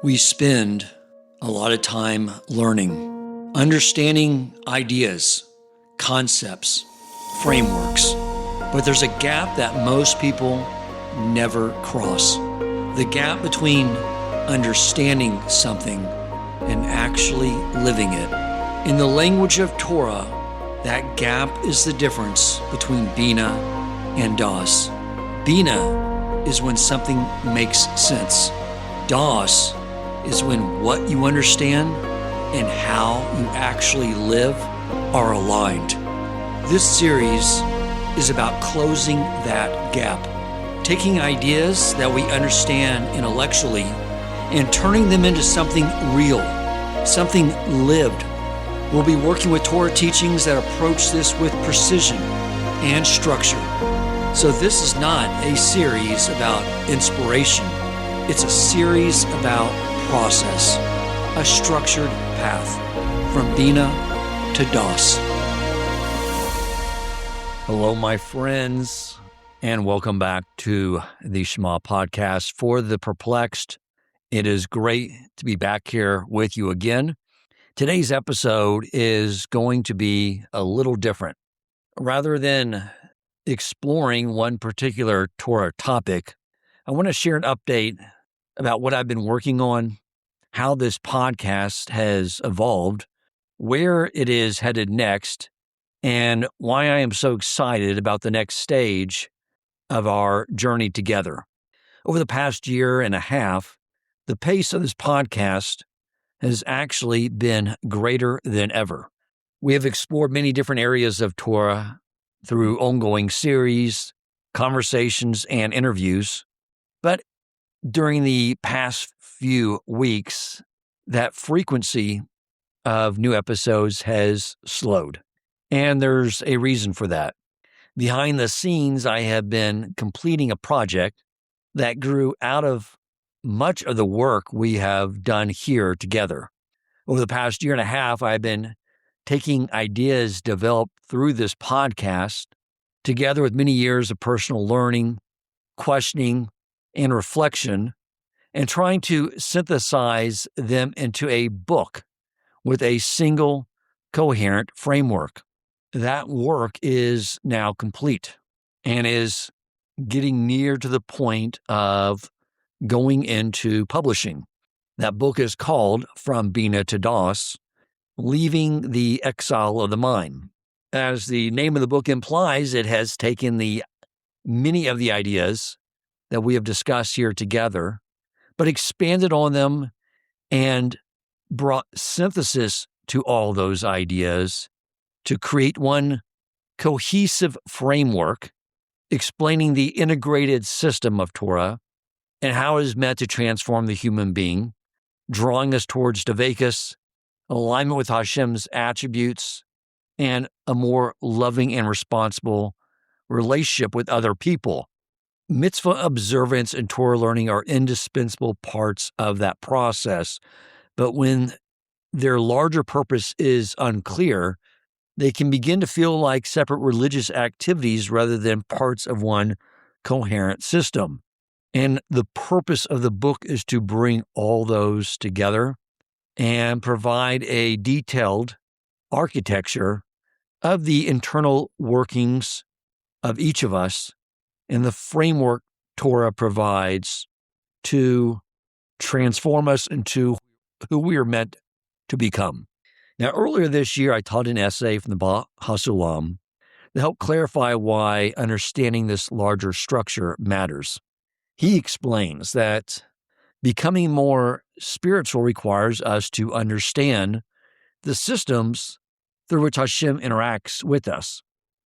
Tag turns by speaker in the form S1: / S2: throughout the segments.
S1: We spend a lot of time learning, understanding ideas, concepts, frameworks, but there's a gap that most people never cross. The gap between understanding something and actually living it. In the language of Torah, that gap is the difference between Binah and Daas. Binah is when something makes sense. Daas is when what you understand and how you actually live are aligned. This series is about closing that gap, taking ideas that we understand intellectually and turning them into something real, something lived. We'll be working with Torah teachings that approach this with precision and structure. So this is not a series about inspiration. It's a series about process, a structured path from Binah to Daas. Hello, my friends, and welcome back to the Shema podcast for the perplexed. It is great to be back here with you again. Today's episode is going to be a little different. Rather than exploring one particular Torah topic, I want to share an update about what I've been working on, how this podcast has evolved, where it is headed next, and why I am so excited about the next stage of our journey together. Over the past year and a half, the pace of this podcast has actually been greater than ever. We have explored many different areas of Torah through ongoing series, conversations, and interviews, but during the past few weeks, that frequency of new episodes has slowed. And there's a reason for that. Behind the scenes, I have been completing a project that grew out of much of the work we have done here together. Over the past year and a half, I've been taking ideas developed through this podcast together with many years of personal learning, questioning, and reflection, and trying to synthesize them into a book with a single coherent framework. That work is now complete and is getting near to the point of going into publishing. That book is called From Binah to Daas, Leaving the Exile of the Mind. As the name of the book implies, it has taken many of the ideas that we have discussed here together, but expanded on them and brought synthesis to all those ideas to create one cohesive framework explaining the integrated system of Torah and how it is meant to transform the human being, drawing us towards Dveikus, alignment with Hashem's attributes, and a more loving and responsible relationship with other people. Mitzvah observance and Torah learning are indispensable parts of that process, but when their larger purpose is unclear, they can begin to feel like separate religious activities rather than parts of one coherent system. And the purpose of the book is to bring all those together and provide a detailed architecture of the internal workings of each of us and the framework Torah provides to transform us into who we are meant to become. Now, earlier this year, I taught an essay from the Hasulam to help clarify why understanding this larger structure matters. He explains that becoming more spiritual requires us to understand the systems through which Hashem interacts with us.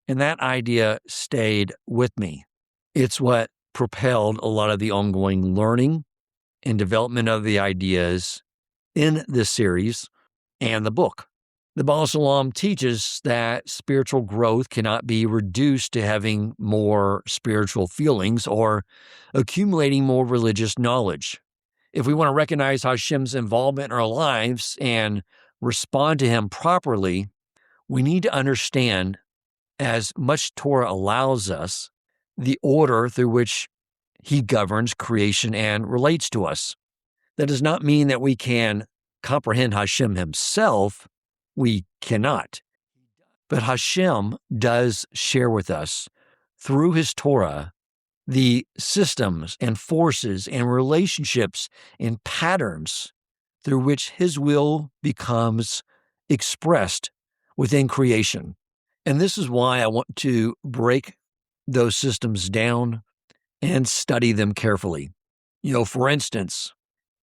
S1: And that idea stayed with me. It's what propelled a lot of the ongoing learning and development of the ideas in this series and the book. The Baal Shalom teaches that spiritual growth cannot be reduced to having more spiritual feelings or accumulating more religious knowledge. If we want to recognize Hashem's involvement in our lives and respond to Him properly, we need to understand, as much Torah allows us, the order through which He governs creation and relates to us. That does not mean that we can comprehend Hashem himself. We cannot. But Hashem does share with us through his Torah the systems and forces and relationships and patterns through which his will becomes expressed within creation. And this is why I want to break those systems down and study them carefully. For instance,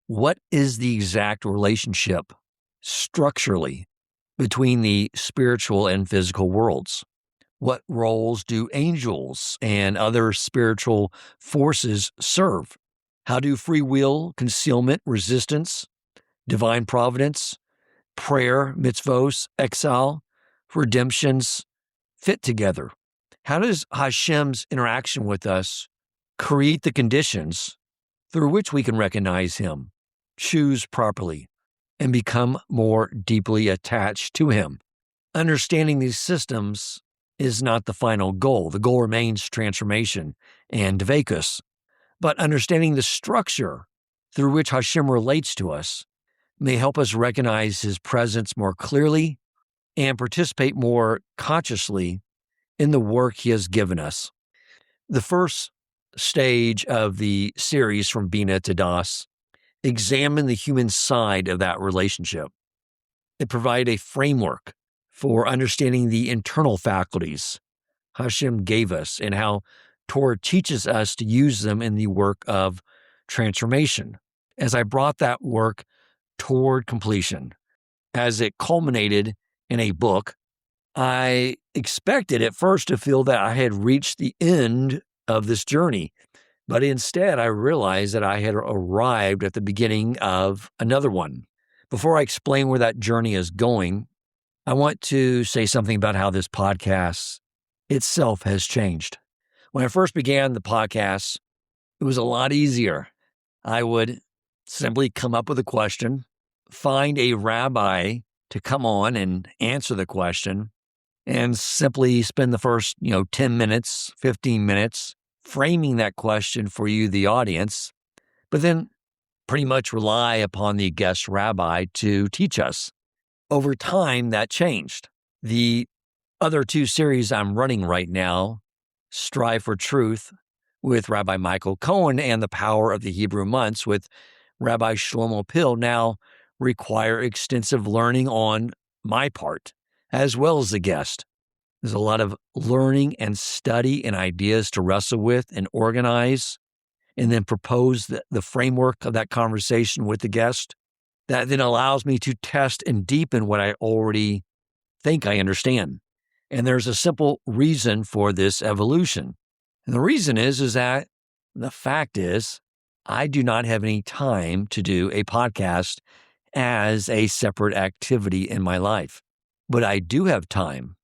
S1: what is the exact relationship structurally between the spiritual and physical worlds? What roles do angels and other spiritual forces serve? How do free will, concealment, resistance, divine providence, prayer, mitzvos, exile, redemptions fit together? How does Hashem's interaction with us create the conditions through which we can recognize him, choose properly, and become more deeply attached to him? Understanding these systems is not the final goal. The goal remains transformation and dvekus. But understanding the structure through which Hashem relates to us may help us recognize his presence more clearly and participate more consciously in the work he has given us. The first stage of the series, From Binah to Daas, examine the human side of that relationship. It provided a framework for understanding the internal faculties Hashem gave us and how Torah teaches us to use them in the work of transformation. As I brought that work toward completion, as it culminated in a book, I expected at first to feel that I had reached the end of this journey, but instead I realized that I had arrived at the beginning of another one. Before I explain where that journey is going, I want to say something about how this podcast itself has changed. When I first began the podcast, it was a lot easier. I would simply come up with a question, find a rabbi to come on and answer the question, and simply spend the first, 10 minutes, 15 minutes framing that question for you, the audience, but then pretty much rely upon the guest rabbi to teach us. Over time, that changed. The other two series I'm running right now, Strive for Truth with Rabbi Michael Cohen and The Power of the Hebrew Months with Rabbi Shlomo Pill, now require extensive learning on my part, as well as the guest. There's a lot of learning and study and ideas to wrestle with and organize, and then propose the framework of that conversation with the guest. That then allows me to test and deepen what I already think I understand. And there's a simple reason for this evolution. And the reason is that the fact is I do not have any time to do a podcast as a separate activity in my life. But I do have time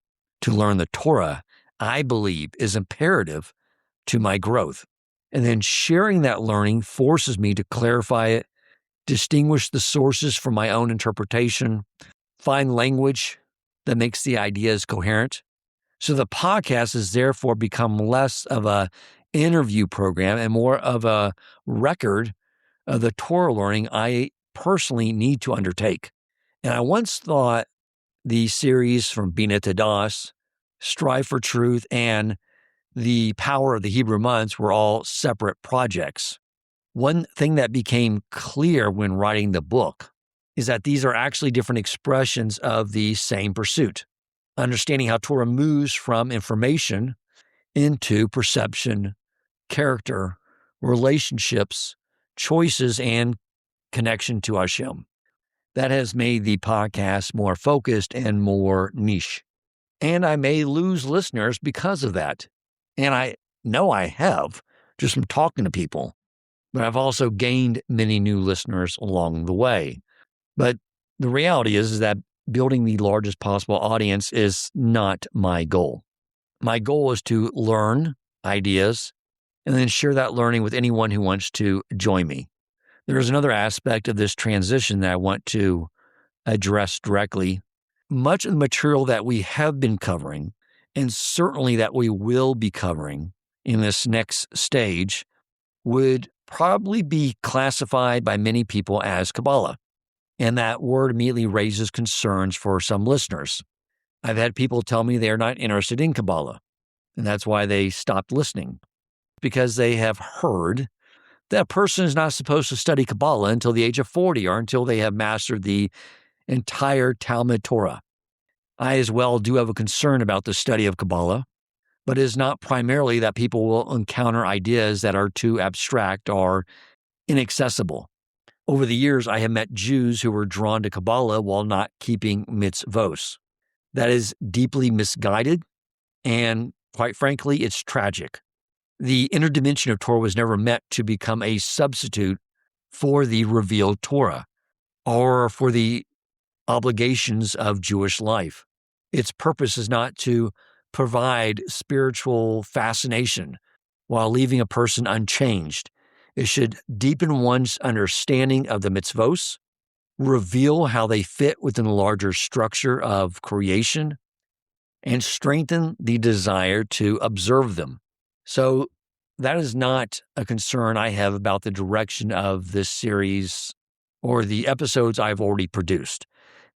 S1: to learn the Torah I believe is imperative to my growth. And then sharing that learning forces me to clarify it, distinguish the sources from my own interpretation, find language that makes the ideas coherent. So the podcast has therefore become less of an interview program and more of a record of the Torah learning I personally need to undertake. And I once thought the series From Binah to Daas, Strive for Truth, and The Power of the Hebrew Months were all separate projects. One thing that became clear when writing the book is that these are actually different expressions of the same pursuit. Understanding how Torah moves from information into perception, character, relationships, choices, and connection to Hashem. That has made the podcast more focused and more niche. And I may lose listeners because of that. And I know I have, just from talking to people. But I've also gained many new listeners along the way. But the reality is that building the largest possible audience is not my goal. My goal is to learn ideas and then share that learning with anyone who wants to join me. There is another aspect of this transition that I want to address directly. Much of the material that we have been covering, and certainly that we will be covering in this next stage, would probably be classified by many people as Kabbalah. And that word immediately raises concerns for some listeners. I've had people tell me they are not interested in Kabbalah, and that's why they stopped listening, because they have heard that a person is not supposed to study Kabbalah until the age of 40 or until they have mastered the entire Talmud Torah. I as well do have a concern about the study of Kabbalah, but it is not primarily that people will encounter ideas that are too abstract or inaccessible. Over the years, I have met Jews who were drawn to Kabbalah while not keeping mitzvos. That is deeply misguided, and quite frankly, it's tragic. The inner dimension of Torah was never meant to become a substitute for the revealed Torah or for the obligations of Jewish life. Its purpose is not to provide spiritual fascination while leaving a person unchanged. It should deepen one's understanding of the mitzvos, reveal how they fit within the larger structure of creation, and strengthen the desire to observe them. So that is not a concern I have about the direction of this series or the episodes I've already produced,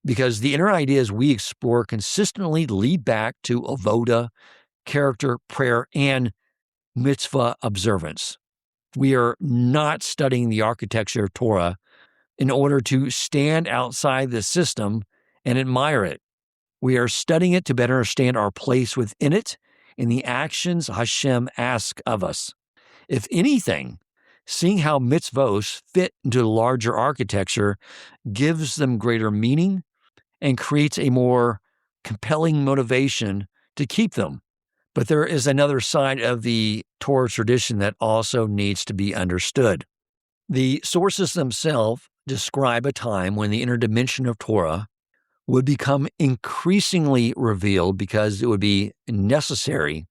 S1: because the inner ideas we explore consistently lead back to avodah, character, prayer, and mitzvah observance. We are not studying the architecture of Torah in order to stand outside the system and admire it. We are studying it to better understand our place within it and the actions Hashem asks of us. If anything, seeing how mitzvos fit into the larger architecture gives them greater meaning and creates a more compelling motivation to keep them. But there is another side of the Torah tradition that also needs to be understood. The sources themselves describe a time when the inner dimension of Torah would become increasingly revealed because it would be necessary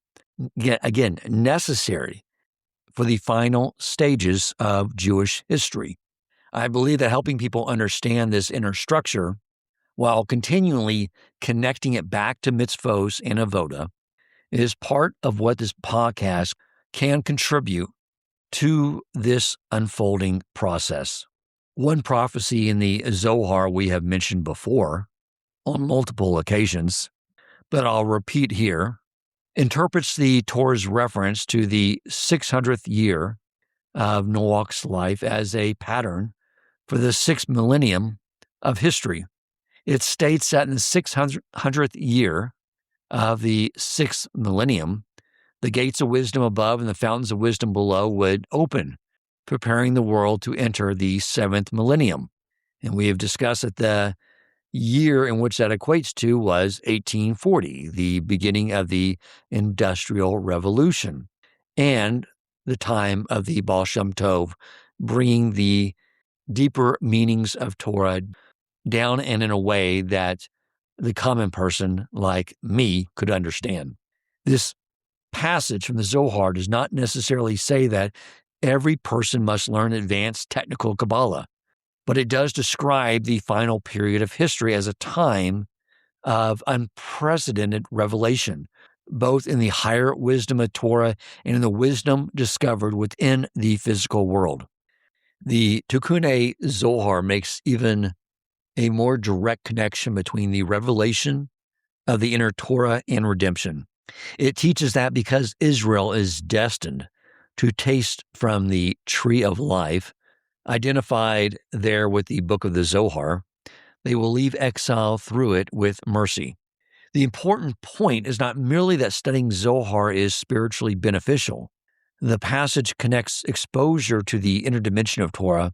S1: for the final stages of Jewish history. I believe that helping people understand this inner structure while continually connecting it back to mitzvos and avodah is part of what this podcast can contribute to this unfolding process. One prophecy in the Zohar we have mentioned before on multiple occasions, but I'll repeat here, interprets the Torah's reference to the 600th year of Noah's life as a pattern for the 6th millennium of history. It states that in the 600th year of the 6th millennium, the gates of wisdom above and the fountains of wisdom below would open, preparing the world to enter the 7th millennium. And we have discussed that the year in which that equates to was 1840, the beginning of the Industrial Revolution, and the time of the Baal Shem Tov, bringing the deeper meanings of Torah down and in a way that the common person like me could understand. This passage from the Zohar does not necessarily say that every person must learn advanced technical Kabbalah, but it does describe the final period of history as a time of unprecedented revelation, both in the higher wisdom of Torah and in the wisdom discovered within the physical world. The Tikkun Zohar makes even a more direct connection between the revelation of the inner Torah and redemption. It teaches that because Israel is destined to taste from the tree of life, identified there with the book of the Zohar, they will leave exile through it with mercy. The important point is not merely that studying Zohar is spiritually beneficial. The passage connects exposure to the inner dimension of Torah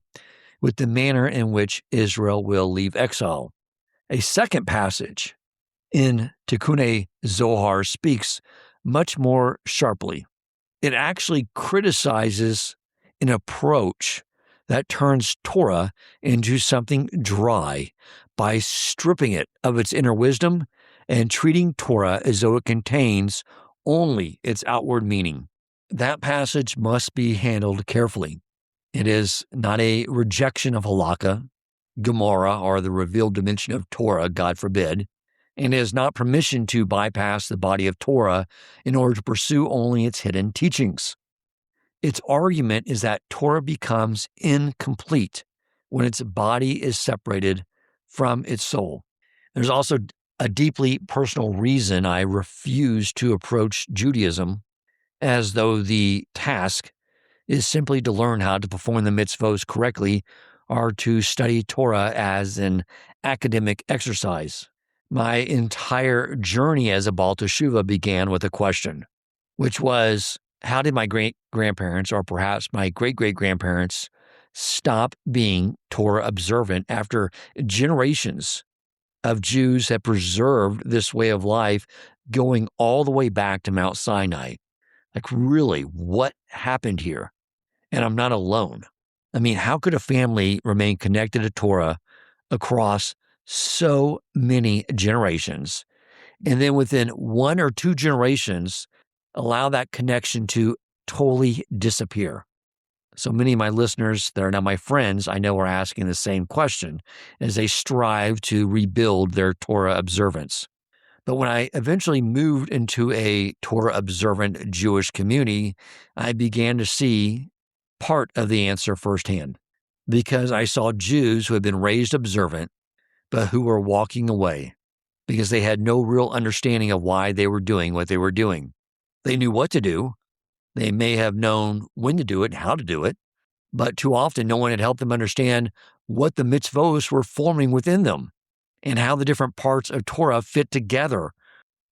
S1: with the manner in which Israel will leave exile. A second passage in Tikkun Zohar speaks much more sharply. It actually criticizes an approach that turns Torah into something dry by stripping it of its inner wisdom and treating Torah as though it contains only its outward meaning. That passage must be handled carefully. It is not a rejection of halakha, Gemara, or the revealed dimension of Torah, God forbid, and it is not permission to bypass the body of Torah in order to pursue only its hidden teachings. Its argument is that Torah becomes incomplete when its body is separated from its soul. There's also a deeply personal reason I refuse to approach Judaism as though the task is simply to learn how to perform the mitzvos correctly or to study Torah as an academic exercise. My entire journey as a Baal Teshuvah began with a question, which was, how did my great-grandparents or perhaps my great-great-grandparents stop being Torah observant after generations of Jews have preserved this way of life going all the way back to Mount Sinai? Like, really, what happened here? And I'm not alone. I mean, how could a family remain connected to Torah across so many generations, and then within 1 or 2 generations, allow that connection to totally disappear? So many of my listeners that are now my friends, I know, are asking the same question as they strive to rebuild their Torah observance. But when I eventually moved into a Torah observant Jewish community, I began to see part of the answer firsthand, because I saw Jews who had been raised observant, but who were walking away because they had no real understanding of why they were doing what they were doing. They knew what to do. They may have known when to do it, how to do it, but too often no one had helped them understand what the mitzvos were forming within them and how the different parts of Torah fit together,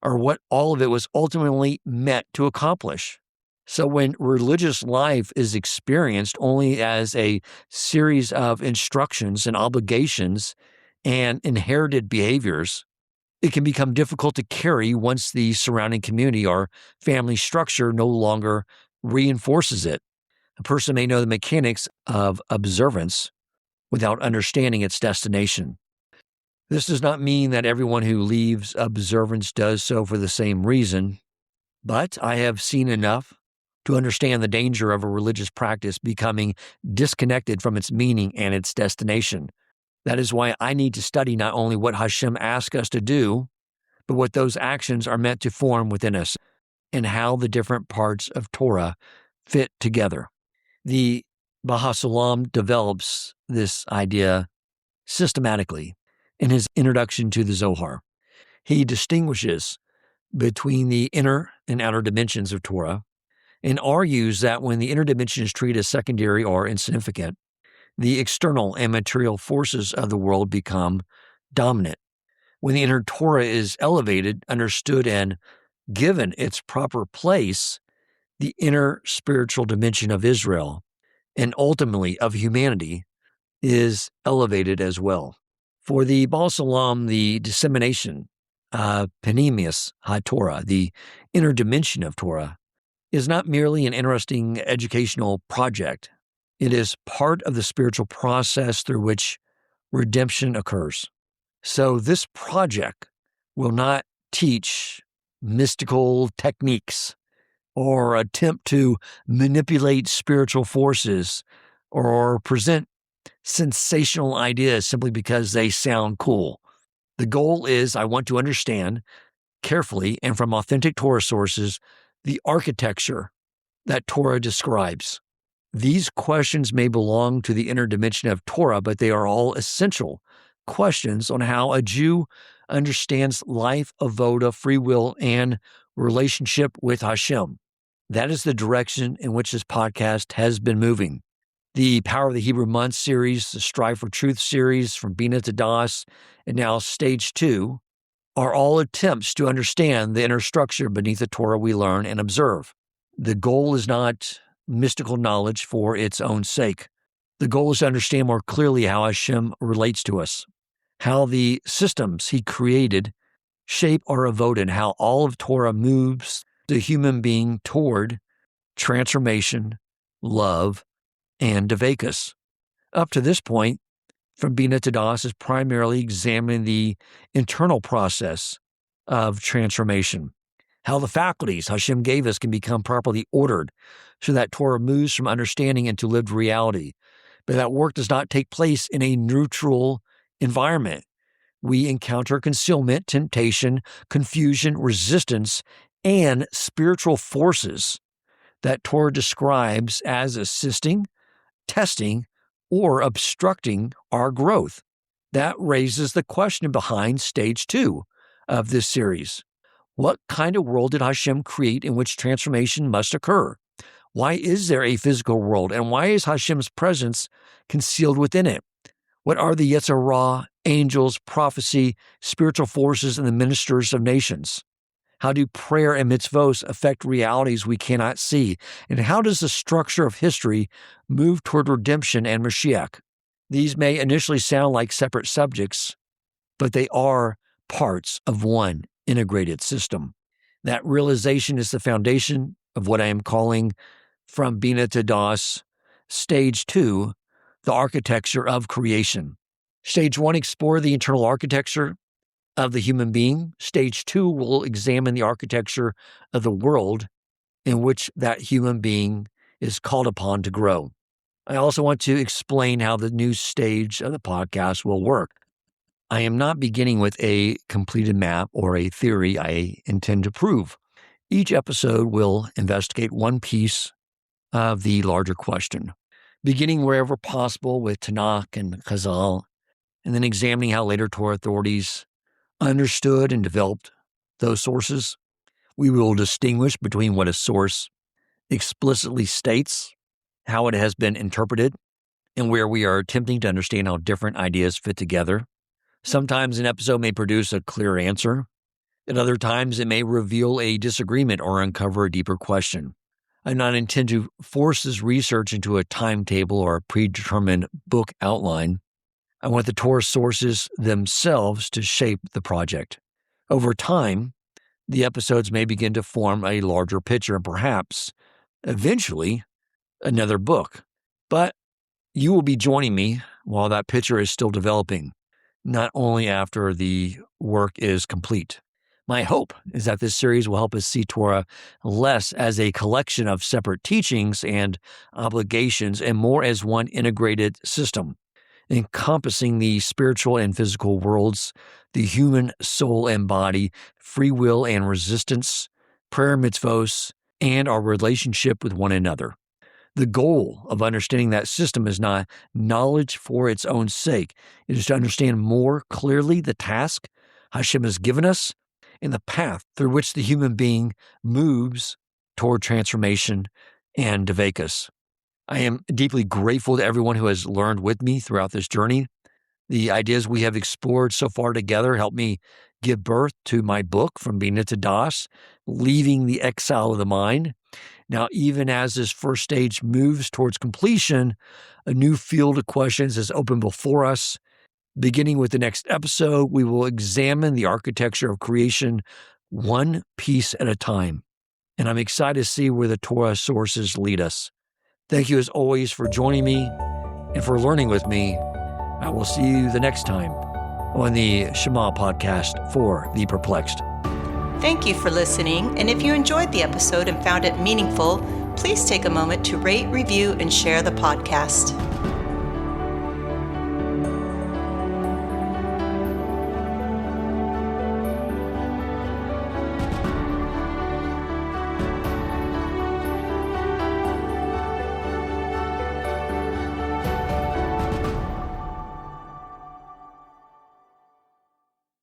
S1: or what all of it was ultimately meant to accomplish. So when religious life is experienced only as a series of instructions and obligations and inherited behaviors, it can become difficult to carry once the surrounding community or family structure no longer reinforces it. A person may know the mechanics of observance without understanding its destination. This does not mean that everyone who leaves observance does so for the same reason, but I have seen enough to understand the danger of a religious practice becoming disconnected from its meaning and its destination. That is why I need to study not only what Hashem asks us to do, but what those actions are meant to form within us and how the different parts of Torah fit together. The Baha'u'llam develops this idea systematically in his introduction to the Zohar. He distinguishes between the inner and outer dimensions of Torah and argues that when the inner dimension is treated as secondary or insignificant, the external and material forces of the world become dominant. When the inner Torah is elevated, understood, and given its proper place, the inner spiritual dimension of Israel, and ultimately of humanity, is elevated as well. For the Baal Salam, the dissemination of Penemius HaTorah, the inner dimension of Torah, is not merely an interesting educational project. It is part of the spiritual process through which redemption occurs. So this project will not teach mystical techniques or attempt to manipulate spiritual forces or present sensational ideas simply because they sound cool. The goal is I want to understand carefully and from authentic Torah sources the architecture that Torah describes. These questions may belong to the inner dimension of Torah, but they are all essential questions on how a Jew understands life, avodah, free will, and relationship with Hashem. That is the direction in which this podcast has been moving. The Power of the Hebrew Month series, the Strive for Truth series, From Binah to Daas, and now Stage 2, are all attempts to understand the inner structure beneath the Torah we learn and observe. The goal is not mystical knowledge for its own sake. The goal is to understand more clearly how Hashem relates to us, how the systems He created shape our avodah, and how all of Torah moves the human being toward transformation, love, and devekus. Up to this point, From Binah to Daas is primarily examining the internal process of transformation, how the faculties Hashem gave us can become properly ordered so that Torah moves from understanding into lived reality. But that work does not take place in a neutral environment. We encounter concealment, temptation, confusion, resistance, and spiritual forces that Torah describes as assisting, testing, or obstructing our growth. That raises the question behind stage 2 of this series. What kind of world did Hashem create in which transformation must occur? Why is there a physical world, and why is Hashem's presence concealed within it? What are the Yetzirah, angels, prophecy, spiritual forces, and the ministers of nations? How do prayer and mitzvos affect realities we cannot see? And how does the structure of history move toward redemption and Mashiach? These may initially sound like separate subjects, but they are parts of one integrated system. That realization is the foundation of what I am calling From Binah to Daas, Stage 2, the architecture of creation. Stage 1, explore the internal architecture of the human being. Stage 2 will examine the architecture of the world in which that human being is called upon to grow. I also want to explain how the new stage of the podcast will work. I am not beginning with a completed map or a theory I intend to prove. Each episode will investigate one piece of the larger question, beginning wherever possible with Tanakh and Chazal, and then examining how later Torah authorities understood and developed those sources. We will distinguish between what a source explicitly states, how it has been interpreted, and where we are attempting to understand how different ideas fit together. Sometimes an episode may produce a clear answer. At other times, it may reveal a disagreement or uncover a deeper question. I do not intend to force this research into a timetable or a predetermined book outline. I want the Torah sources themselves to shape the project. Over time, the episodes may begin to form a larger picture and perhaps, eventually, another book. But you will be joining me while that picture is still developing, not only after the work is complete. My hope is that this series will help us see Torah less as a collection of separate teachings and obligations and more as one integrated system, encompassing the spiritual and physical worlds, the human soul and body, free will and resistance, prayer, mitzvos, and our relationship with one another. The goal of understanding that system is not knowledge for its own sake. It is to understand more clearly the task Hashem has given us and the path through which the human being moves toward transformation and Dveikus. I am deeply grateful to everyone who has learned with me throughout this journey. The ideas we have explored so far together helped me give birth to my book, From Binah to Daas, Leaving the Exile of the Mind. Now, even as this first stage moves towards completion, a new field of questions is open before us. Beginning with the next episode, we will examine the architecture of creation one piece at a time. And I'm excited to see where the Torah sources lead us. Thank you as always for joining me and for learning with me. I will see you the next time on the Shema podcast for the perplexed.
S2: Thank you for listening, and if you enjoyed the episode and found it meaningful, please take a moment to rate, review, and share the podcast.